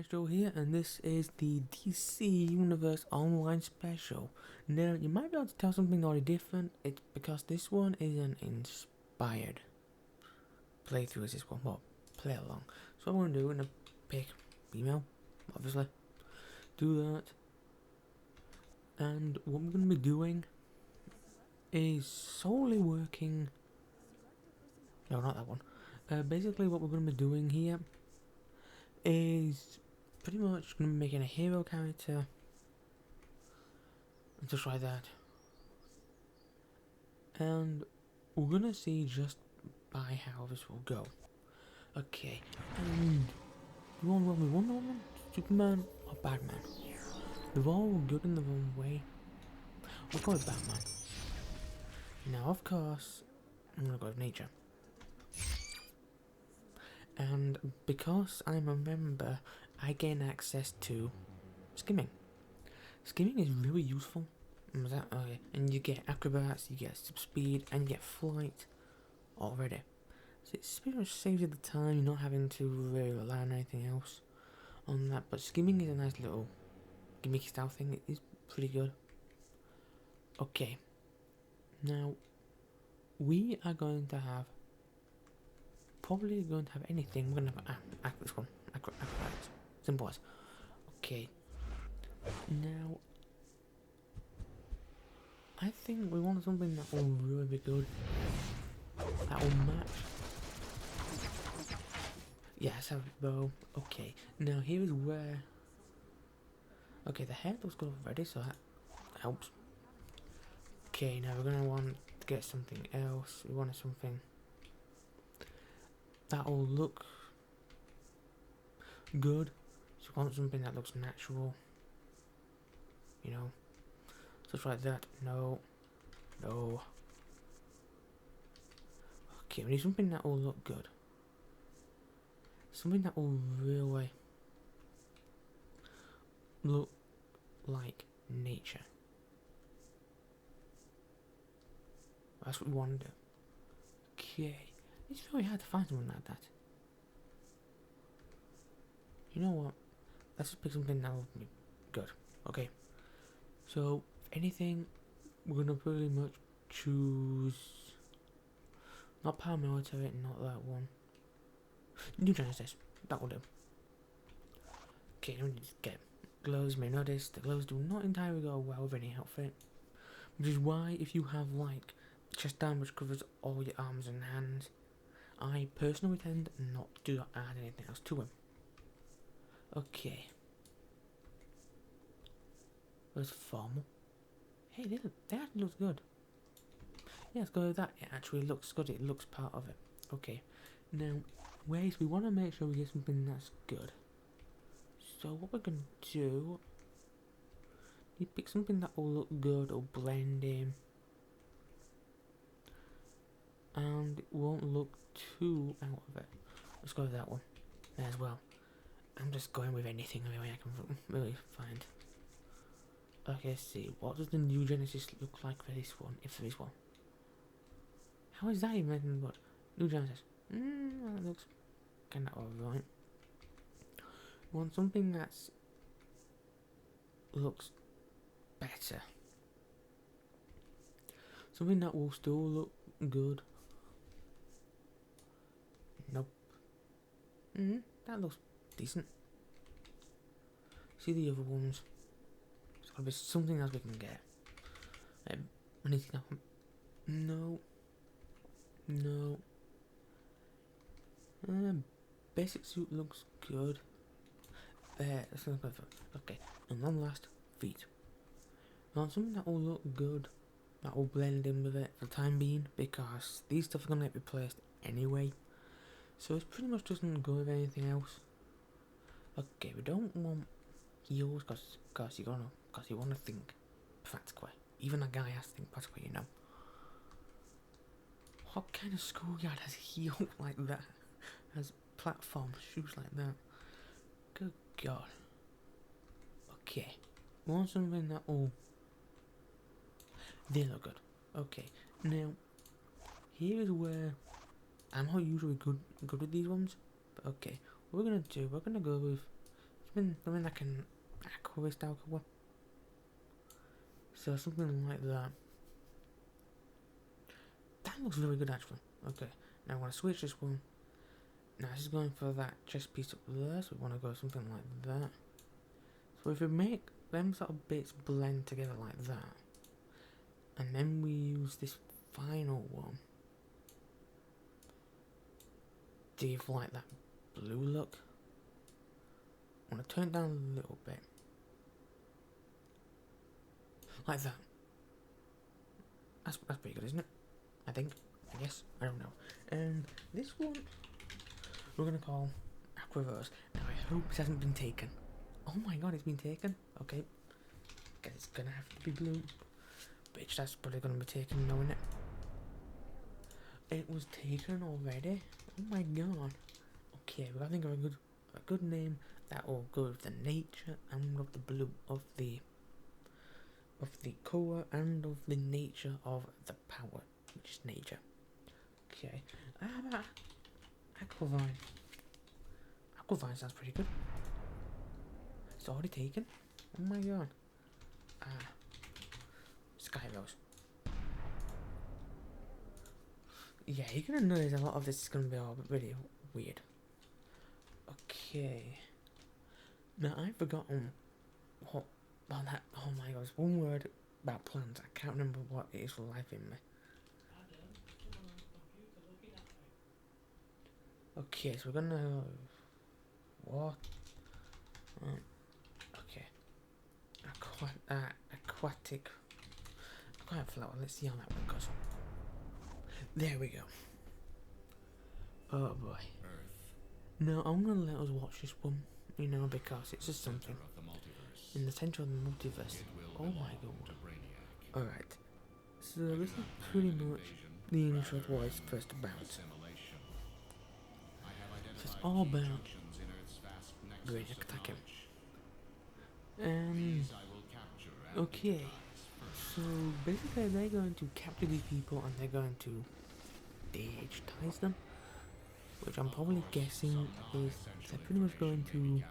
DarkMistro here, and this is the DC Universe Online Special. Now, you might be able to tell something already different. It's because this one is an inspired playthrough. Is this one? Well, play along. So what I'm going to do, I'm going to pick female, obviously. Do that. And what we're going to be doing is solely working... No, not that one. Basically what we're going to be doing here is pretty much going to be making a hero character, just like that, and we're going to see just by how this will go. Okay, and you want to run with Wonder Woman, Superman, or Batman? They're all good in their own way. We'll go with Batman. Now, of course, I'm going to go with nature. And because I'm a member, I gain access to skimming. Skimming is really useful. And you get acrobats, you get speed, and you get flight already. So it pretty much saves you the time. You're not having to really rely on anything else on that. But skimming is a nice little gimmicky style thing. It is pretty good. Okay. Now, we are going to have... Probably going to have anything. We're going to have this one. Acrobatics. Simple as. Okay. Now, I think we want something that will really be good. That will match. Yes, have a bow. Okay. Now here is where. Okay, the hair looks good already, so that helps. Okay, now we're gonna want to get something else. We want something that will look good. So we want something that looks natural. You know, stuff like that. No. Okay, we need something that will look good. Something that will really look like nature. That's what we want to do. Okay, it's really hard to find something like that. You know what? Let's just pick something that will be good. Okay. So, if anything, we're gonna pretty much choose not paramilitary, not that one. New Genesis, that will do. Okay, now we need to get gloves. You may notice the gloves do not entirely go well with any outfit, which is why if you have like chest down which covers all your arms and hands, I personally tend not to add anything else to them. Okay. That's formal. Hey, that actually looks good. Yeah, let's go with that. It actually looks good. It looks part of it. Okay. Now, ways we want to make sure we get something that's good. So what we're going to do, you pick something that will look good or blend in. And it won't look too out of it. Let's go with that one as well. I'm just going with anything really I can really find. Okay, let's see. What does the new Genesis look like for this one, if there is one? How is that even good? New Genesis. That looks kinda alright. Want something that's looks better. Something that will still look good. Nope. That looks decent. See the other ones. There's gotta be something else we can get. Anything else? No. Basic suit looks good. Okay, and one last, feet. Now something that will look good, that will blend in with it for the time being, because these stuff are gonna get replaced anyway. So it's pretty much doesn't go with anything else. Okay, we don't want heels, cause you wanna think practically. Even a guy has to think practically, you know. What kind of schoolyard has heels like that? Has platform shoes like that? Good God. Okay. We want something that will... They look good. Okay. Now, here is where I'm not usually good with these ones. But okay. What we're gonna do, we're gonna go with... something like an aqua style colour. So something like that. That looks really good actually. Okay, now I want to switch this one. Now this is going for that chest piece up there, so we want to go something like that. So if we make them sort of bits blend together like that, and then we use this final one to give like that blue look. I want to turn it down a little bit. Like that. That's pretty good, isn't it? I think. I guess. I don't know. And this one we're gonna call Aquaverse. Now I hope this hasn't been taken. Oh my god, it's been taken. Okay. Guess it's gonna have to be blue. Bitch, that's probably gonna be taken, knowing it. It was taken already. Oh my god. Okay, we gotta think of a good name that will go with the nature and of the blue of the colour and of the nature of the power, which is nature. Okay. How about Aquavine? Aquavine sounds pretty good. It's already taken. Oh my god. Skyrose. Yeah, you're gonna notice a lot of this is gonna be all really weird. Okay. Now I've forgotten what about that. Oh my god, there's one word about plants. I can't remember what it is for life in me. Okay, so we're gonna what? Okay. Aquatic. Quiet flower. Let's see how that one goes. There we go. Oh boy. No, I'm gonna let us watch this one, you know, because it's just something. In the center of the multiverse. Oh my god. Alright. So this is pretty much the intro of what it's first about. So it's all about Brainiac attacking. Okay. So basically they're going to capture these people and they're going to digitize them. Which I'm probably guessing is they're pretty much going to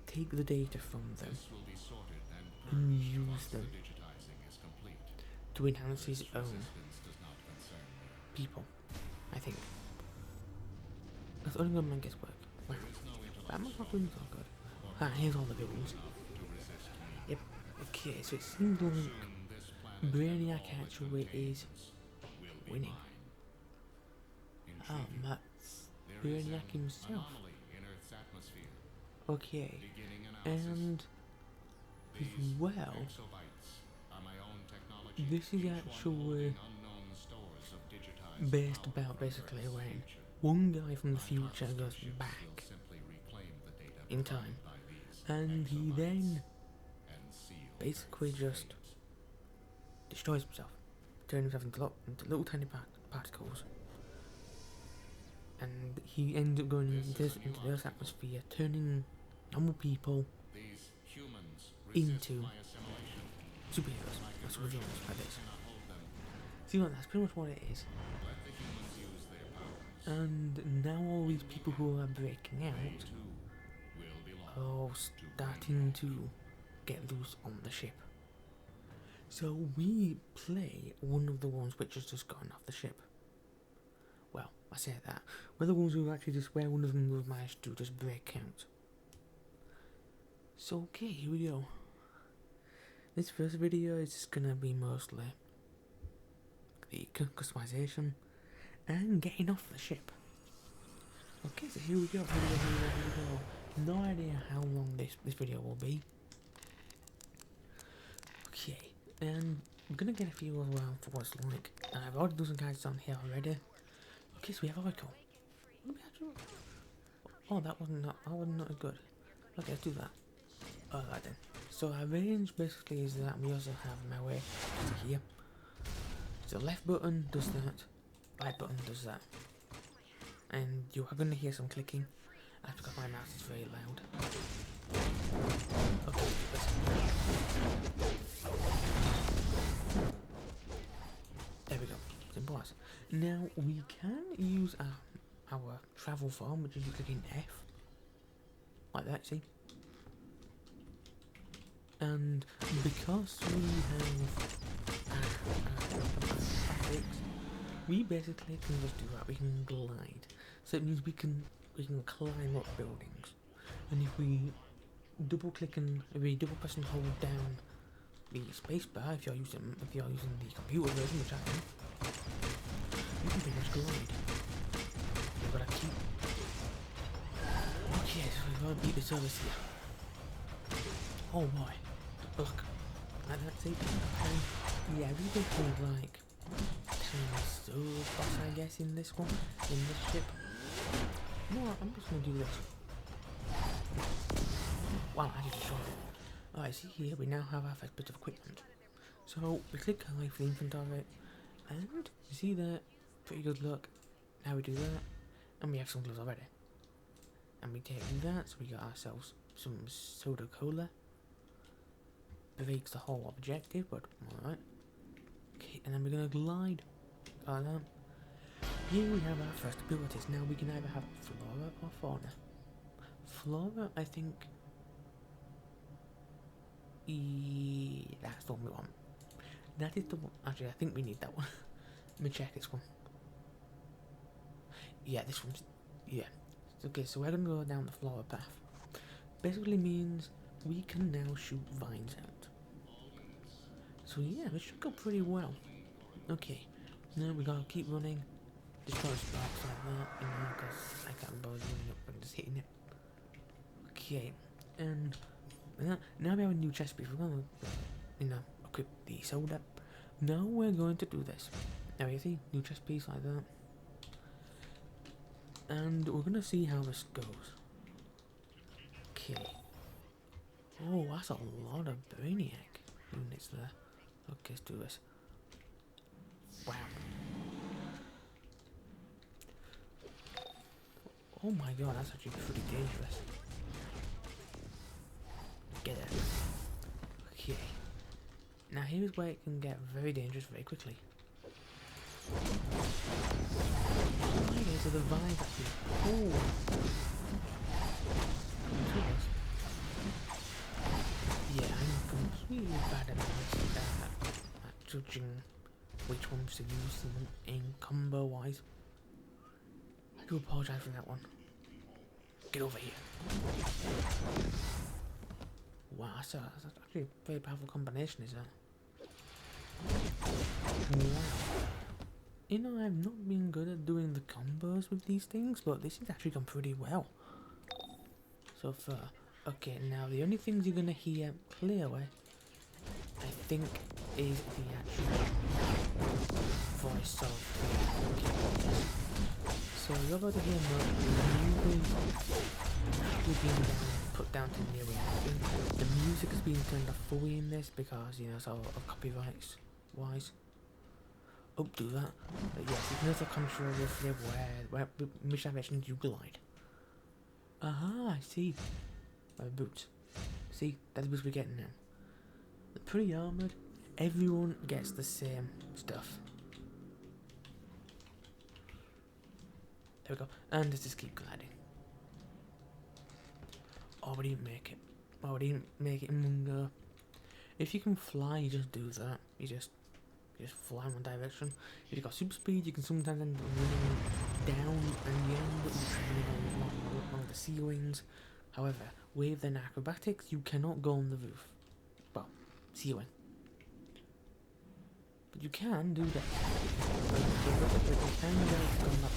take the data from them and use them to enhance his own people, I think. That's only gonna make it work. Wow. That must not been so good. Ah, here's all the villains. Yep. Okay, so it seems like Brainiac actually is winning. Oh, that's Brainiac himself. Okay, and as well, this is actually based about basically when one guy from the future goes back in time, and he then basically just destroys himself, turning himself into little tiny particles. And he ends up going into this atmosphere, turning normal people into superheroes, or supervillains like this. See, that's pretty much what it is. And now all these people who are breaking out are starting to get loose on the ship. So we play one of the ones which has just gotten off the ship. Well, I say that. We're the ones who actually just where one of them was managed to just break out. So okay, here we go. This first video is just gonna be mostly the customization and getting off the ship. Okay, so here we go. No idea how long this video will be. Okay, and I'm gonna get a feel as well for what it's like. I've already done some guides on here already. Okay, so we have Oracle. Oh, that was not as good. Okay, let's do that. Alright then. So our range basically is that we also have my way to here. So left button does that, right button does that. And you are gonna hear some clicking. That's because my mouse is very loud. Okay, there we go. Simple as. Now we can use our travel form, which is you clicking F, like that. See, And because we have acrobatics, we basically can just do that. We can glide, so it means we can climb up buildings. And if we double press and hold down the spacebar, if you're using the computer version, which I am, you can pretty much glide. You've got to keep. Okay, so we've got to beat the service here. Oh boy, look, that's it. Yeah, we basically like tiny sub boss, I guess, in this one, in this ship. No, I'm just gonna do this. Wow, I just destroyed it. Alright, see here, we now have our first bit of equipment. So, we click I for the infant of it, and you see that, pretty good look. Now we do that, and we have some gloves already. And we take that, so we got ourselves some soda cola. Breaks the whole objective, but alright. Okay, and then we're gonna glide. Like that. Here we have our first abilities. Now we can either have flora or fauna. Flora, I think. That's the one we want. That is the one. Actually, I think we need that one. Let me check this one. Yeah, this one's. Yeah. Okay, so we're gonna go down the flora path. Basically means we can now shoot vines out. So yeah, it should go pretty well. Okay, now we gotta keep running. Destroy sparks like that, because I can't bother running up and just hitting it. Okay, and now we have a new chest piece. We're gonna, equip the soda. Now we're going to do this. Now you see, new chest piece like that. And we're gonna see how this goes. Okay. Oh, that's a lot of Brainiac units there. Okay, let's do this. Wow. Oh my god, that's actually pretty dangerous. Get it. Okay. Now here's where it can get very dangerous very quickly. Oh my god, so the vines actually. Oh. Yeah, I'm completely bad at this, at judging which ones to use in combo wise. I do apologise for that one. Get over here. Wow, that's actually a very powerful combination, is that? Wow. You know, I've not been good at doing the combos with these things, but this has actually gone pretty well so far. Okay, now the only things you're gonna hear clearly, I think, is the actual voice of the keyboard. So you're about to hear being put down to near reality. The music is being turned off fully in this because, sort of copyrights wise. Oh, do that. But yes, it's another controversial flip where which direction you glide. Aha, I see. Boots. See, that's the boots we're getting now. They're pretty armoured. Everyone gets the same stuff. There we go. And let's just keep gliding. Oh, we didn't make it. Oh, we didn't make it in one go. If you can fly, you just do that. You just fly in one direction. If you've got super speed, you can sometimes end up running down and you end up running along the ceilings. However, with an acrobatics, you cannot go on the roof. Well, ceiling. But you can do that. You can go on that.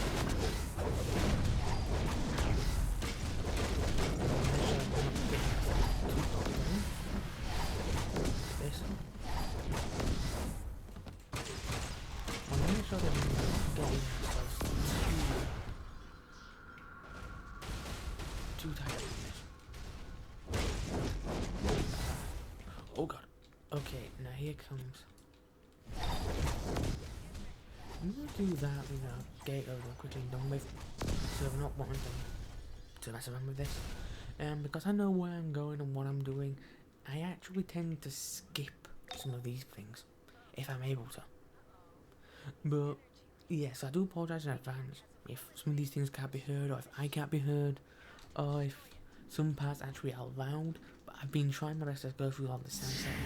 This. I'm not sure that I'm getting too tired of this. Oh god. Okay, now here comes. I'm gonna do that with a gate over quickly and done with. So I'm not wanting to mess around with this. Because I know where I'm going and what I'm doing, I actually tend to skip some of these things if I'm able to. But yes, I do apologise in advance if some of these things can't be heard, or if I can't be heard, or if some parts actually are loud. But I've been trying my best to go through all the sound settings.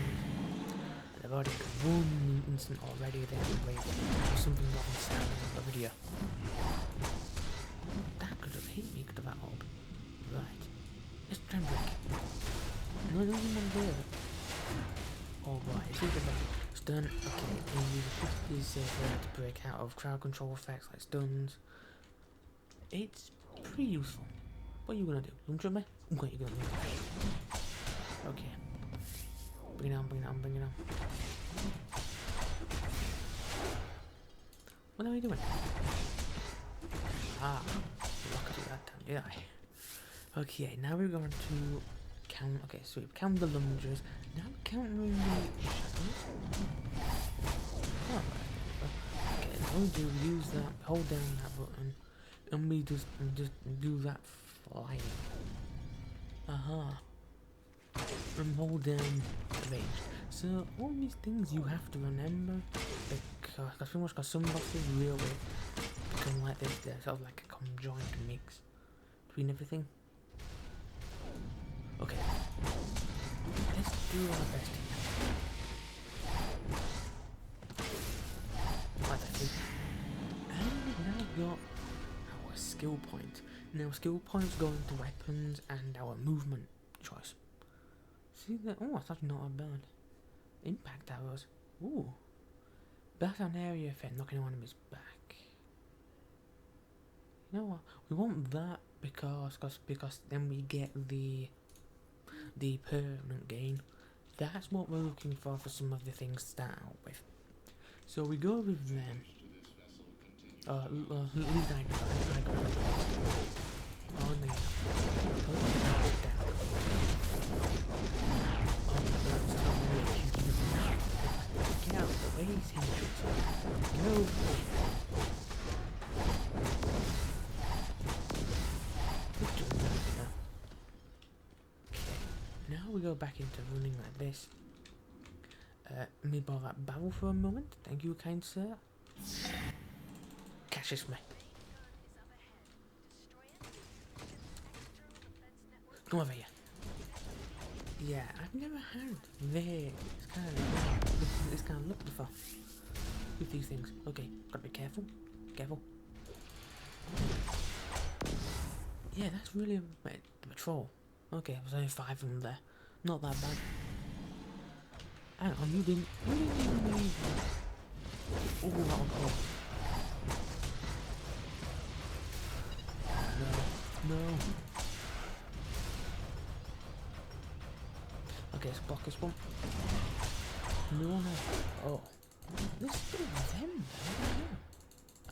And I've already got one instant already there to wait for something wrong with sound in the video. That could have hit me, could have that orb. Right. Let's try and break it. No, there's one there. Oh boy, it's even better. Stun, okay, and use the shift is to break out of crowd control effects like stuns. It's pretty useful. What are you gonna do? You jump me? What are you gonna do? Okay. Bring it on, bring it on, bring it on. What are we doing? Ah, look at that time, did I? Okay, now we're going to count. Okay, so we've counted the lunges. Now we're counting the shadows. Oh, okay, now we do use that, hold down that button, and we just do that flying. And hold down the range. So all these things you have to remember, because pretty much got some bosses really become like this. They're sort of like a conjoined mix between everything. Okay, let's do our best here. Like that. And we've now got our skill point. Now skill points go into weapons and our movement choice. See that? Oh, that's actually not bad. Impact arrows. Ooh. That's an area effect, knocking enemies back. You know what? We want that because then we get the permanent gain. That's what we're looking for some of the things to start out with. So we go with them. At least I go. Oh no. Get out of the way, Hendrix. No. Now we go back into running like this. Let me borrow that barrel for a moment. Thank you, kind sir. Catch this, mate. Come over here. Yeah, I've never had this kind of look before with these things. Okay, gotta be careful. Careful. Yeah, that's really a patrol. Okay, there's only 5 of them there. Not that bad. Hang on, you didn't leave. Oh, that one caught. No. Okay, let's block this one. No. Oh. There's still them there.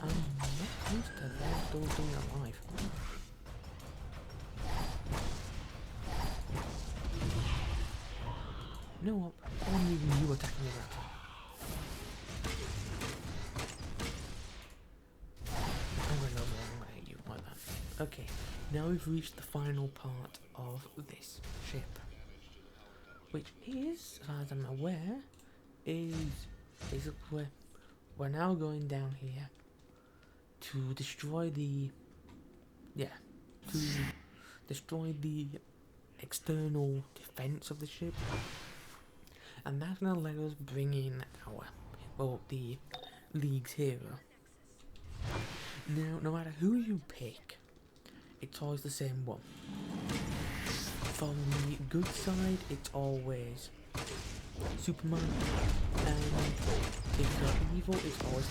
I'm not used to them still doing it live. You know what? I wasn't even you attacking me that time. I'm going over there and I'm going to hit you like that. Okay, now we've reached the final part of this ship. Which is, as far as I'm aware, is basically we're now going down here to destroy the external defense of the ship. And that's gonna let us bring in the League's hero. Now, no matter who you pick, it's always the same one. From the good side, it's always Superman, and if you're evil, it's always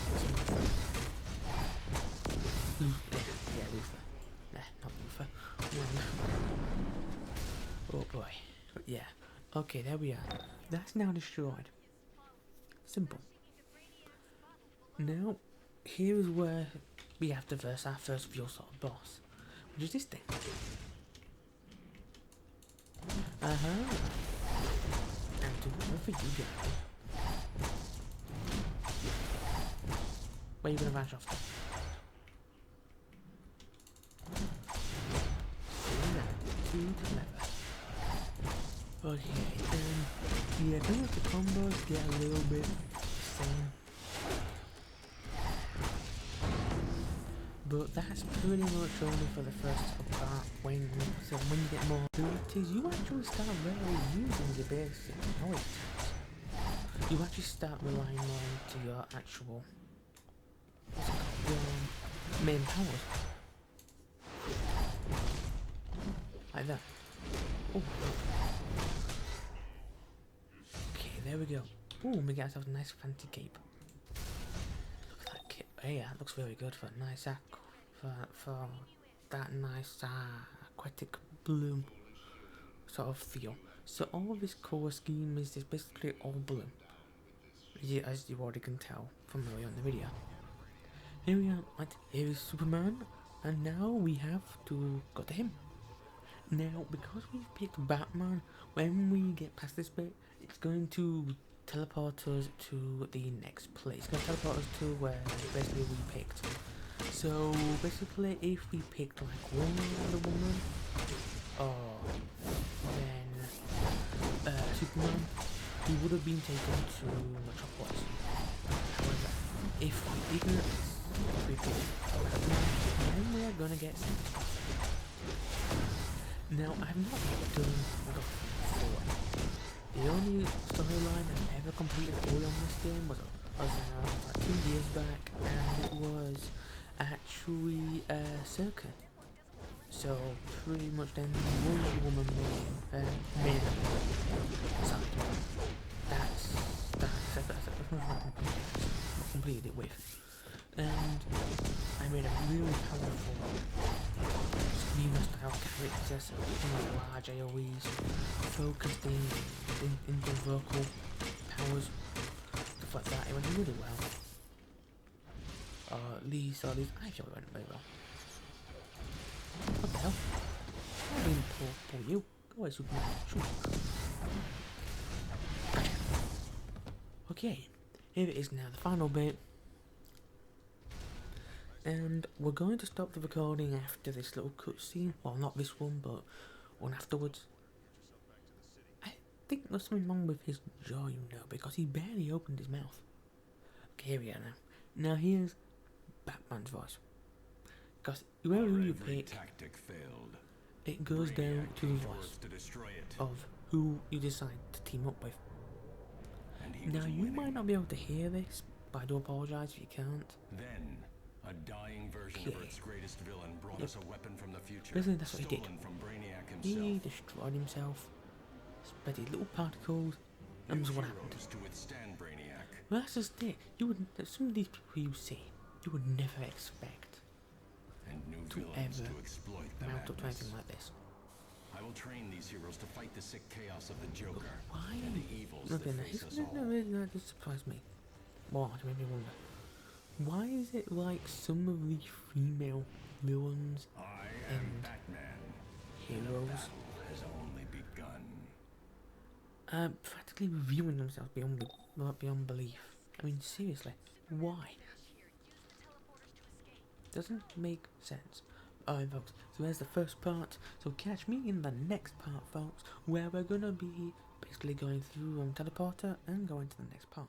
Luther. Luther. Nah, not Luther. Oh boy. But yeah. Okay, there we are. That's now destroyed. Simple. Now, here is where we have to verse our first real sort of boss, which is this thing. And to whatever you get. Where are you gonna vanish off to? Too clever. Okay, yeah, I think the combos get a little bit the same. But that's pretty much only for the first part. When you get more abilities, you actually start really using your basic knowledge. You actually start relying more into your actual your main powers. Like that. Oh. Okay, there we go. Oh, we get ourselves a nice fancy cape. Look at that cape. Hey, that looks very good for a nice for that nice aquatic blue sort of feel. So all of this color scheme is just basically all blue, as you already can tell from earlier on the video. Here we are, right, here is Superman, and now we have to go to him. Now, because we've picked Batman, when we get past this bit, it's going to teleport us to the next place. It's going to teleport us to where basically we picked. So basically, if we picked like Wonder Woman or then Superman, we would have been taken to Metropolis. However, if we didn't pick Batman, then we are gonna get sent off. Now, I've not done Gotham before. The only storyline I've ever completed fully on this game was like 2 years back, and it was actually Circuit. So pretty much then Wonder Woman main side. That's completed it with. And I made a really powerful Screamer style character, so large AoEs, focused into vocal powers, stuff like that. It went really well. At least I feel it went very well. What the hell? I didn't pull you. Go away, Superman. Shoot. Gotcha. Okay, here it is now, the final bit. And we're going to stop the recording after this little cutscene. Well, not this one, but one afterwards. I think there's something wrong with his jaw, you know, because he barely opened his mouth. Okay, here we are now. Now here's Batman's voice. Because whoever you pick, it goes down to the voice of who you decide to team up with. Now you might not be able to hear this, but I do apologise if you can't. Then a dying version of Earth's greatest villain brought us a weapon from the future. Basically, that's what he did. From Brainiac himself. He destroyed himself, spread his little particles, and was what happened. To withstand Brainiac. Well, that's just it. You would, some of these people you see, you would never expect and new to villains ever to exploit the mount up to madness. anything like this. I will train these heroes to fight the sick chaos of the Joker Why? and the evils Look, that face us all. that just surprised me. Well, it made me wonder. Why is it like some of the female villains I and am Batman. heroes The battle has only begun. practically reviewing themselves beyond belief? I mean, seriously, why? Doesn't make sense. Alright, folks, so there's the first part. So catch me in the next part, folks, where we're gonna be basically going through Teleporter and going to the next part.